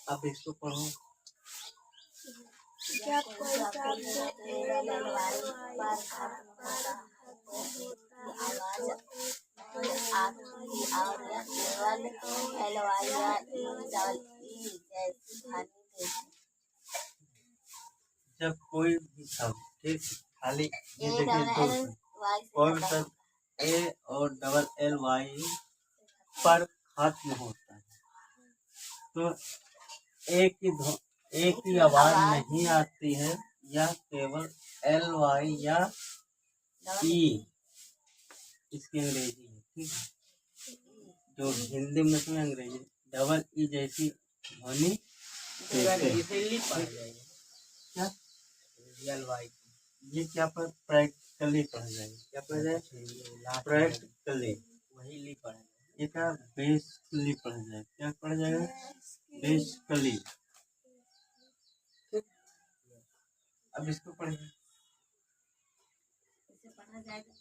अब इसको पढ़ो। जब कोई शब्द LYY पर खत्म होता है तो उसकी आवाज आती और यह केवल LY या EE जैसी ध्वनि देती। जब कोई भी शब्द, ठीक, खाली ये देखिए दो कोई भी शब्द A और LLY पर खत्म होता है तो एक ही आवाज नहीं आती है, यह केवल LY या E, इसकी अंग्रेजी है, ठीक है। जो हिंदी में तो अंग्रेजी E जैसी ध्वनि क्या LY, ये क्या पर प्रैक्टिकली पढ़ जाएगा, क्या पढ़ जाएगा प्रैक्टिकली, वही ली पढ़, ये क्या बेसिकली पढ़ जाएगा, क्या पढ़ जाएगा बेसिकली। अब इसको पढ़िए, पढ़ा जाएगा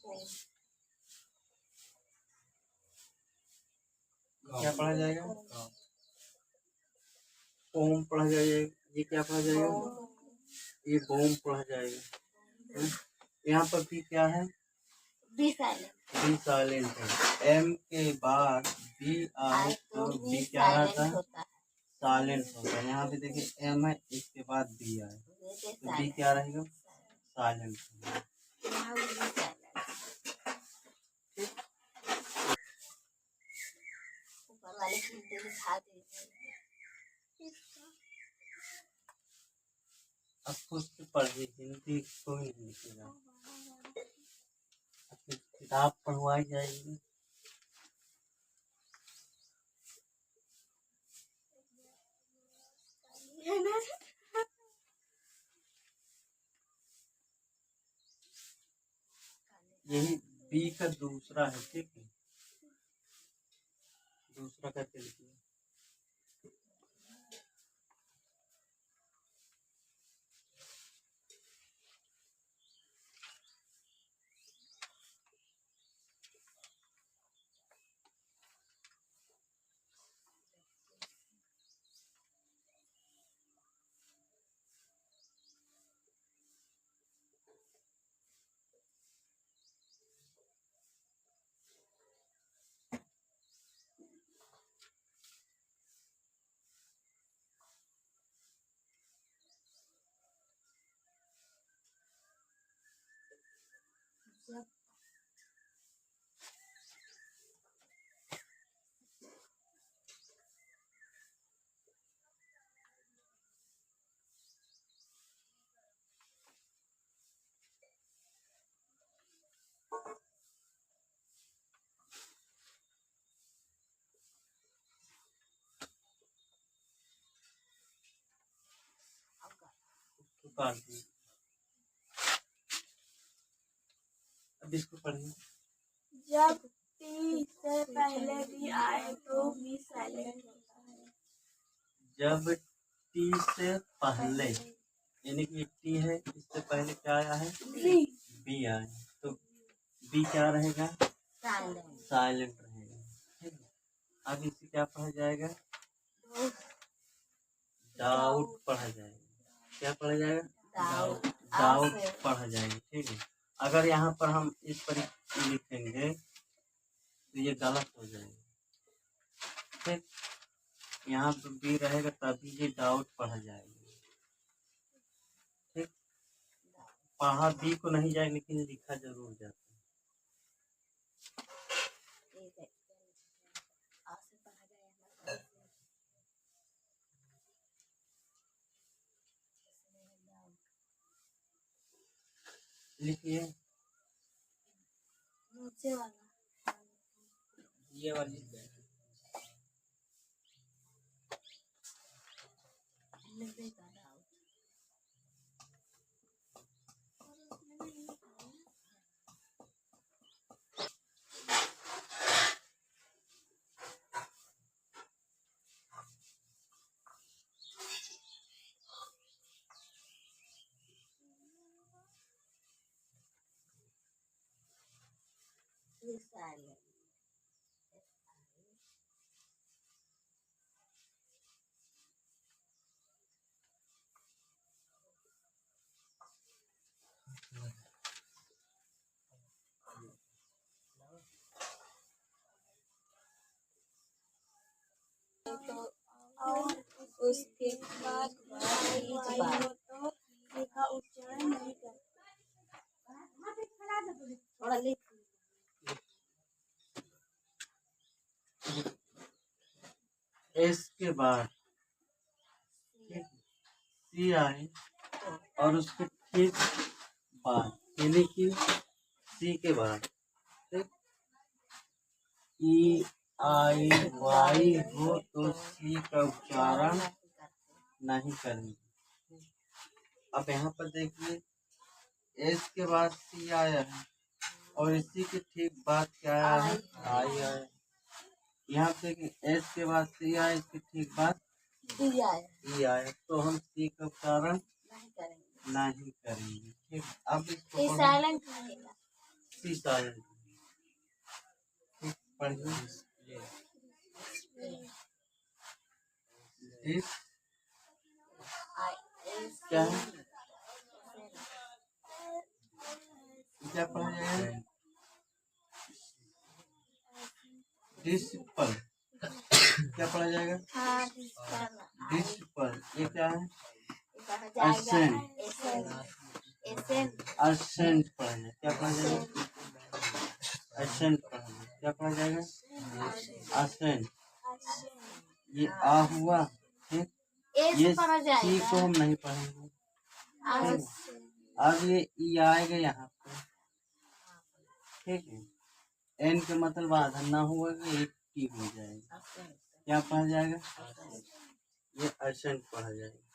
क्या पढ़ा जाएगा ओम पढ़ा जाएगा। ये क्या पढ़ा जाएगा, ये बोम पढ़ा जाएगा। यहाँ पर भी क्या है, बी साइलेंट है। एम के बाद बी आए तो बी क्या रहता है, साइलेंट होता है। यहाँ पे देखिए एम है, इसके बाद बी आए तो बी क्या रहेगा, साइलेंट। अब कुछ पढ़िए, हिंदी कोई नहीं लिखेगा, किताब पढ़वाई जाएगी। यही बी का दूसरा है, ठीक है, दूसरा करके लिखिए। अब इसको पढ़िए। जब टी से पहले बी आए तो बी साइलेंट होता है। जब टी से पहले, यानी कि टी है, इससे पहले क्या आया है, बी आया तो बी क्या रहेगा, साइलेंट रहेगा। अब इसे क्या पढ़ा जाएगा, डाउट पढ़ा जाएगा। क्या पढ़ा जाएगा, डाउट पढ़ा जाएगा, ठीक है। अगर यहाँ पर हम इस पर लिखेंगे तो ये गलत हो जाएगा, ठीक। यहाँ पर बी रहेगा तभी ये डाउट पढ़ा जाएगा, ठीक। पढ़ा बी को नहीं जाए लेकिन लिखा जरूर जाता है। लिखिए ये वाली तो और उसके बाद बीज बार का उच्चारण नहीं करते। थोड़ा लिख। एस के बाद सी आए और उसके ठीक बाद यानी कि सी के बाद ई आई वाई हो तो सी का उच्चारण नहीं करेंगे। अब यहाँ पर देखिए एस के बाद सी आया है और इसी के ठीक बाद क्या आया है, आई आया। यहाँ पे देखिए एस के बाद सी आया, इसके ठीक बाद ई आया, तो हम सी का उच्चारण नहीं करेंगे। ठीक, अब इसको साइलेंट रहेगा। सी साइलेंट। ठीक, पढ़िए। ठीक, क्या है, क्या पढ़ा जाएगा? डिसिपल। क्या पढ़ा जाएगा? डिसिपल। ये क्या है? एसेंट। एसेंट पढ़ा जाएगा। क्या पढ़ा जाएगा? एसेंट पढ़ा जाएगा। क्या पढ़ा जाएगा? एसेंट। ये आ हुआ। ठीक, ये सी को हम नहीं पढ़ेंगे। अब ये ई आएगा यहाँ पे। ठीक है, एन के मतलब आधा ना हुआ कि एक टी हो जाएगा। क्या पढ़ा जाएगा? ये एसेंट पढ़ा जाएगा।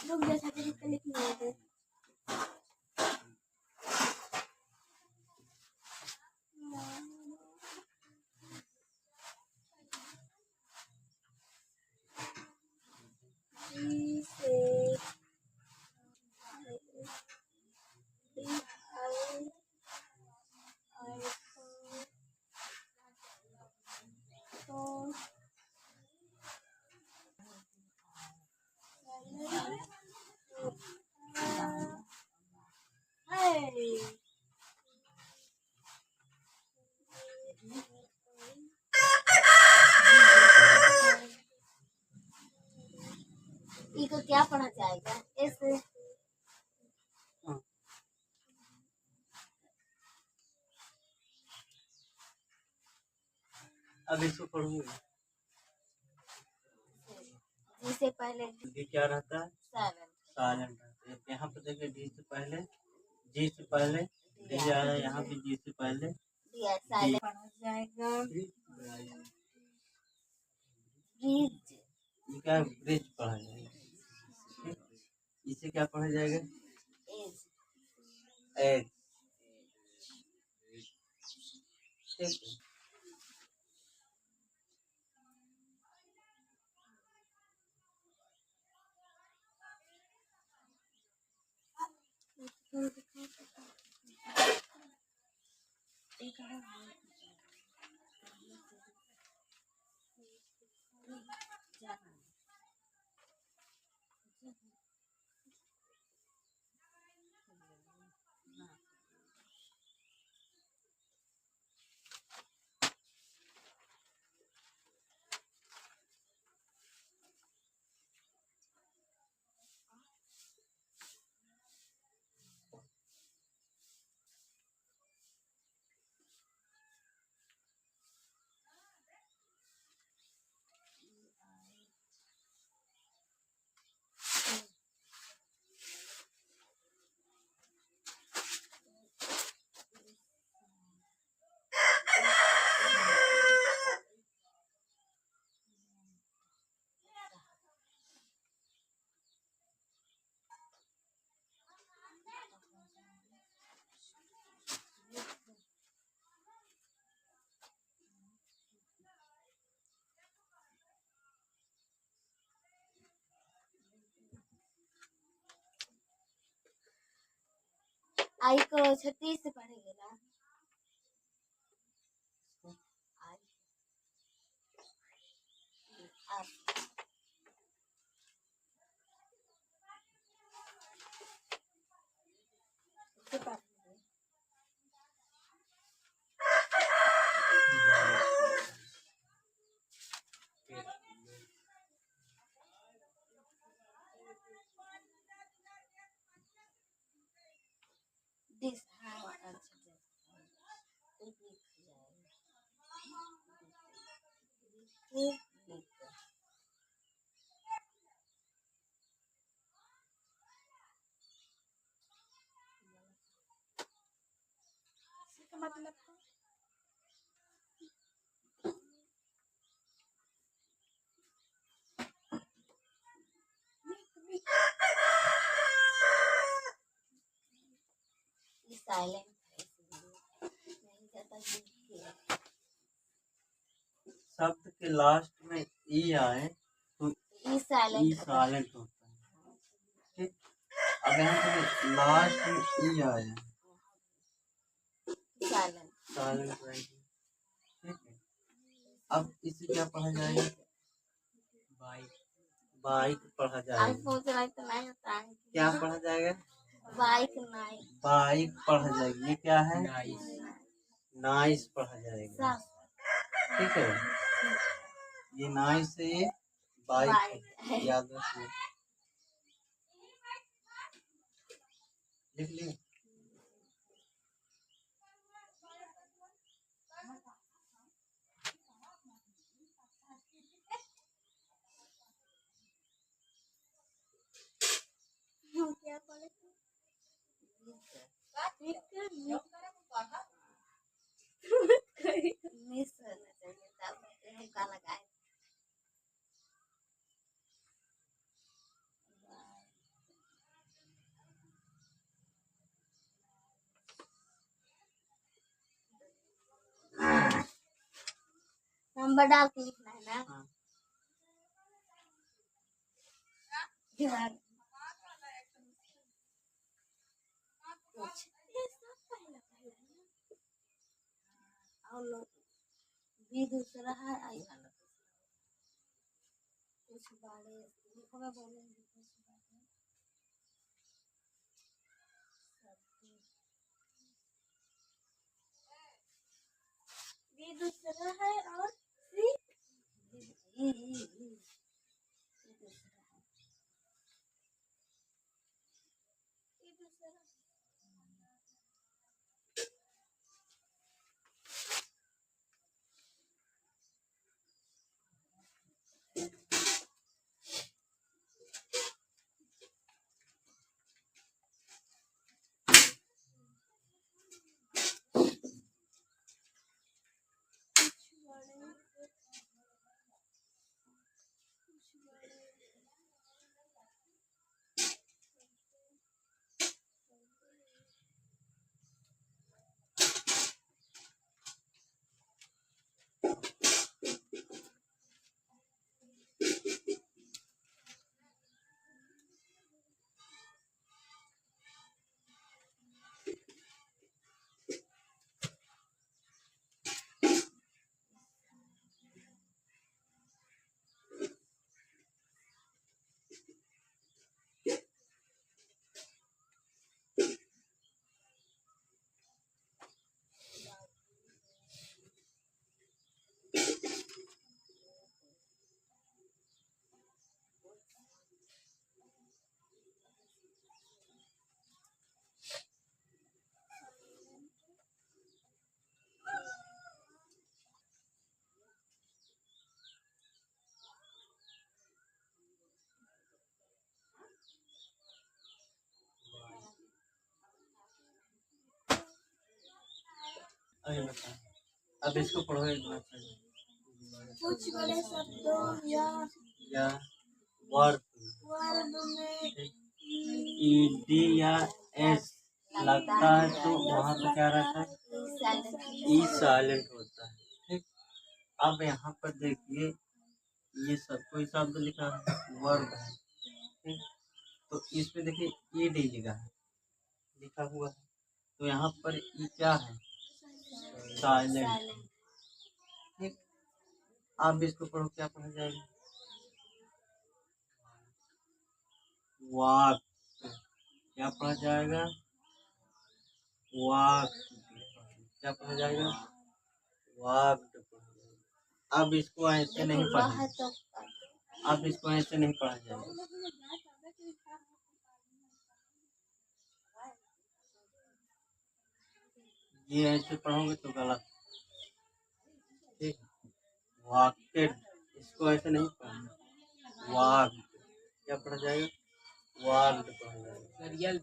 रुक जा, सर्टिफिकेट लिखने दे। को क्या पढ़ा जाएगा? ऐसे अब इसको पढ़ूंगी। इससे पहले डी क्या रहता है? साइलेंट रहता है। यहाँ पे देखिए डी से पहले, जी से पहले डी आया, यहाँ पे जी से पहले साइलेंट पढ़ा जाएगा। ब्रिज, ये क्या? ब्रिज पढ़ा जाएगा। इसे क्या पढ़ा जाएगा? एज। ठीक, आई को 36 से पढ़ेंगे ना। आई आप इससे पढ़ेंगे। दिस हाँ अच्छा लिख मतलब साइलेंट नहीं जाता। शब्द के लास्ट में ई आए तो ई ई साइलेंट साइलेंट होता है। ठीक, अब यहाँ पे लास्ट में ई आया साइलेंट साइलेंट रहेगी। ठीक है, अब इसे क्या पढ़ा जाएगा? बाइक, बाइक पढ़ा आज जाएगा। सोच रहा तो नहीं होता है। क्या पढ़ा जाएगा? बाइक नहीं बाइक पढ़ा जाएगी। ये क्या है? नाइस पढ़ा जाएगा। ठीक है, ये नाइस से ये बाइक है। याद रखिए, लिख लिया। क्या पढ़े? मिस होना चाहिए तब हमका लगाए। नंबर डाल के लिखना है ना। हाँ। ध्यान और भी दूसरा है आई वाला कुछ बारे लिखो में बोलेंगे कुछ बारे भी दूसरा है और सी दूसरा है दूसरा अरे बता, अब इसको पढ़ो एक बार पहले। कुछ बड़े शब्दों या वर्ब वर्ब में ईडी या एस लगता है तो वहाँ पे क्या रहता है? ई साइलेंट होता है। ठीक, अब यहाँ पर देखिए ये सब कोई शब्द लिखा है, वर्ब है। ठीक, तो इस पे देखिए ईडी लिखा है, लिखा हुआ है। तो यहाँ पर ई क्या है? साइलेंट। साइलेंट। ठीक, आप भी इसको पढ़ो, क्या पढ़ा जाएगा? वाक। क्या पढ़ा जाएगा? वाक। क्या पढ़ा जाएगा? वाक। अब इसको ऐसे नहीं देखो वाह पढ़ा, तो अब इसको ऐसे नहीं पढ़ा जाएगा। ये ऐसे पढ़ोगे तो गलत। ठीक, वाकेड, इसको ऐसे नहीं पढ़ना। वाक। क्या पढ़ा जाएगा? वाक पढ़ा जाएगा। रियल।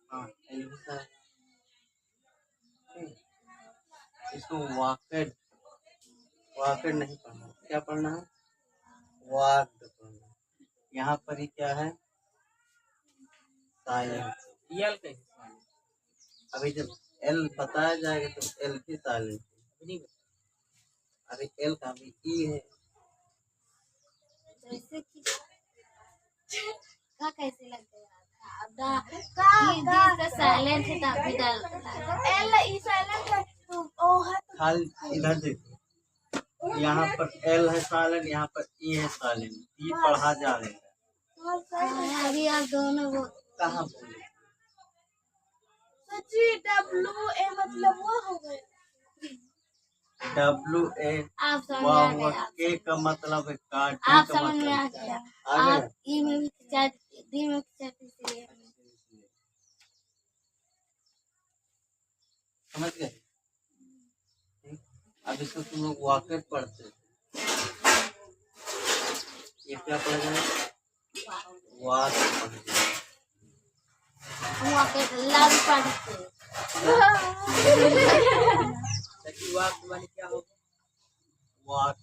हाँ, एल्विसा। ठीक, इसको वाकेड, वाकेड नहीं पढ़ना। क्या पढ़ना है? वाक पढ़ना है। यहाँ पर ही क्या है? साइलेंट। रियल कैसे? अभी जब एल बताया जाएगा तो एल भी साइलेंट नहीं। अरे एल का भी ई है। जैसे कि का कैसे लगता है दा साइलेंट है तभी डाल एल ई साइलेंट है तो ओ है तो खाली इधर देखो, यहाँ पर एल है साइलेंट, यहाँ पर ई है साइलेंट। ई पढ़ा जा रहा है। अभी आप दोनों वो कहाँ बोले? सच्ची डब्ल्यू ए मतलब वो हो गए। डब्ल्यू ए आप समझ वाह आ हुआ, गए। के का मतलब है काट, आप का समझ में आ मतलब गया। आ गया। आप ई में भी डी में भी इसलिए समझ गए? ठीक? अब इसको तुम लोग वाकेट पढ़ते हैं। ये क्या पढ़ा जाए? वाक पढ़ते हैं। हुआ के लव पढ़ते वाक माने क्या होगा? वाक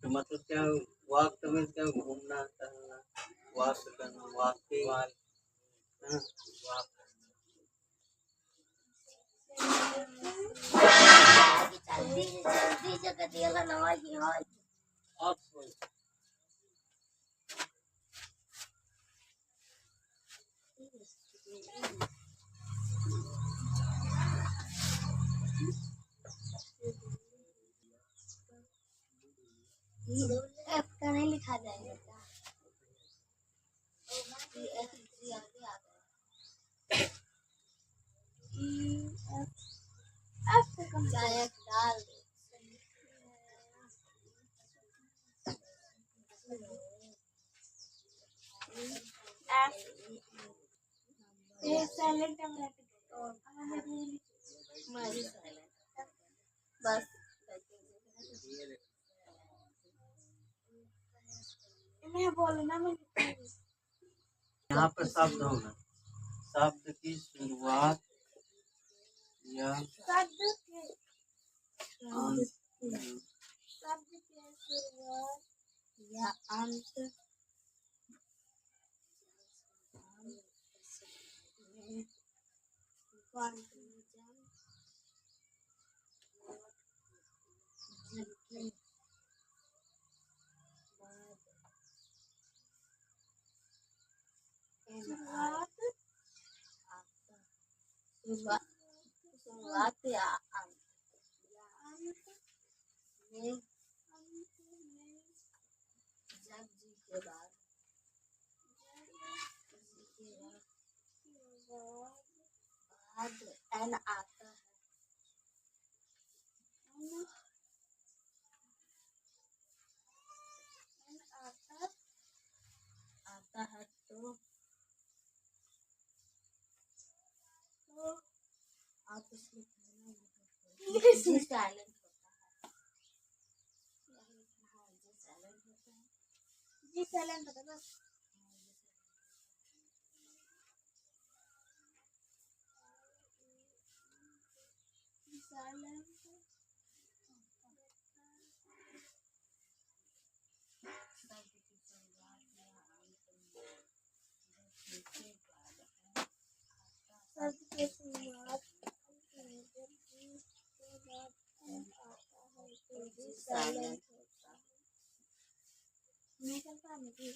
तो मतलब क्या? वाक तो मीन्स क्या? घूमना टहलना, वाक करना, वाकिंग। हाँ, वाक। जल्दी जल्दी जगह दिया ना ही हो अब एफ का नहीं लिखा जाएगा डाल साइलेंट बस मैं बोलना मैं यहाँ पर शब्द होगा, शब्द की शुरुआत या शब्द के अंत शुरुआत या अंत शुरुआत या अंत में जब जी के बाद एन आता है आता है तो आप इसमें जी साइलेंट होता है जी साइलेंट होता है बस साइलेंट शब्द की शुरुआत साइलेंट होता है निकल पाने की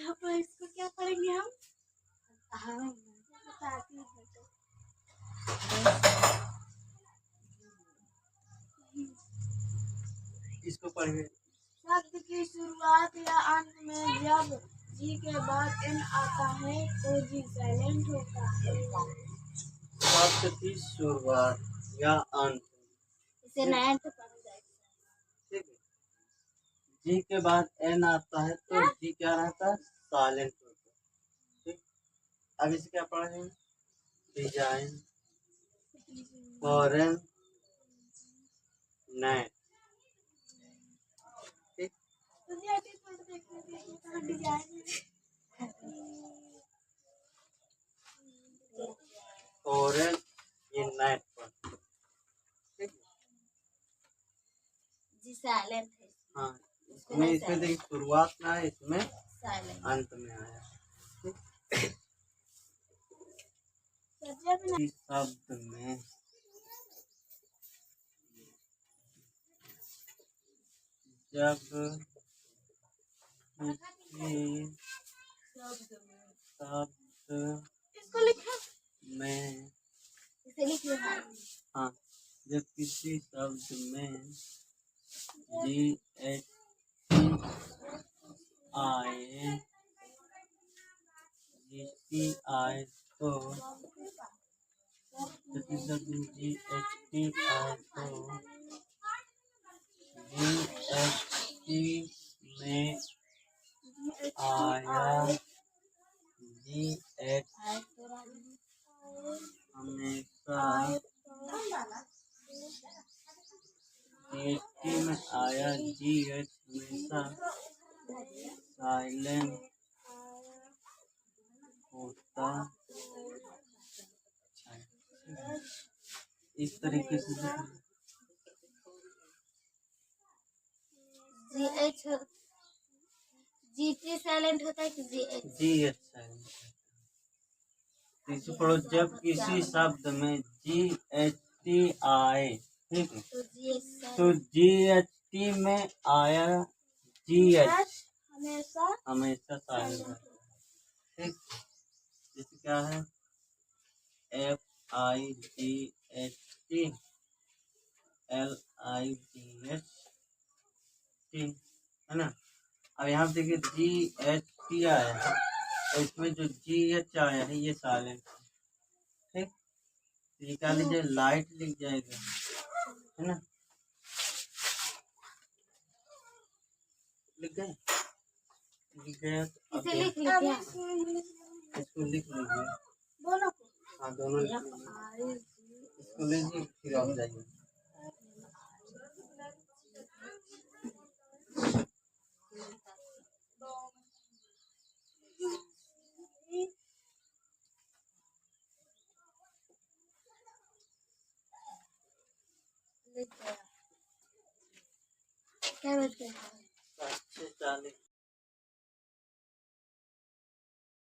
यहाँ पर इसको क्या पढ़ेंगे हम? हाँ बताती हूँ बेटा। इसको पढ़िए। शब्द की शुरुआत या अंत में जब जी के बाद एन आता है तो जी साइलेंट होता है। शब्द की शुरुआत या अंत, इसे नया तो पढ़ जाएगा। ठीक है। जी के बाद एन आता है तो जी क्या रहता है? साइलेंट होता है। ठीक। अब इसे क्या पढ़ेंगे? Design, foreign, net. ठीक। फॉरेन ये नेट पर। ठीक। जी साइलेंट है। हाँ, इसमें देखिए शुरुआत में है, इसमें साइलेंट अंत में आया। इस शब्द में जब किसी शब्द इसको लिखा में, इसे लिख लो। हाँ, जब किसी शब्द में GHT आए, GHT आए तो किसी शब्द में GHT आए तो GHT में आया, GH हमेशा, GHT में आया, GH हमेशा साइलेंट होता है। इस तरीके से GT साइलेंट होता है कि GH? GH silent. इसे पढ़ो, जब किसी शब्द में GHT आए, ठीक है, तो GHT में आया, GH हमेशा साइलेंट रहता है। ठीक। जैसे क्या है? FIGHT LIGHT, है ना। अब यहाँ पे देखिए GHT आया है, और इसमें जो GH आया है ये साइलेंट है। ठीक। तो ये क्या लिख जाए? लाइट लिख जाएगा, है ना। लिख गए? लिख गया। इसे लिख लो क्या? इसको लिख लीजिए। दोनों को? हाँ, दोनों लिख लीजिए। इसको लीजिए, फिर आप जाइए। क्या बोलते हैं? 7:40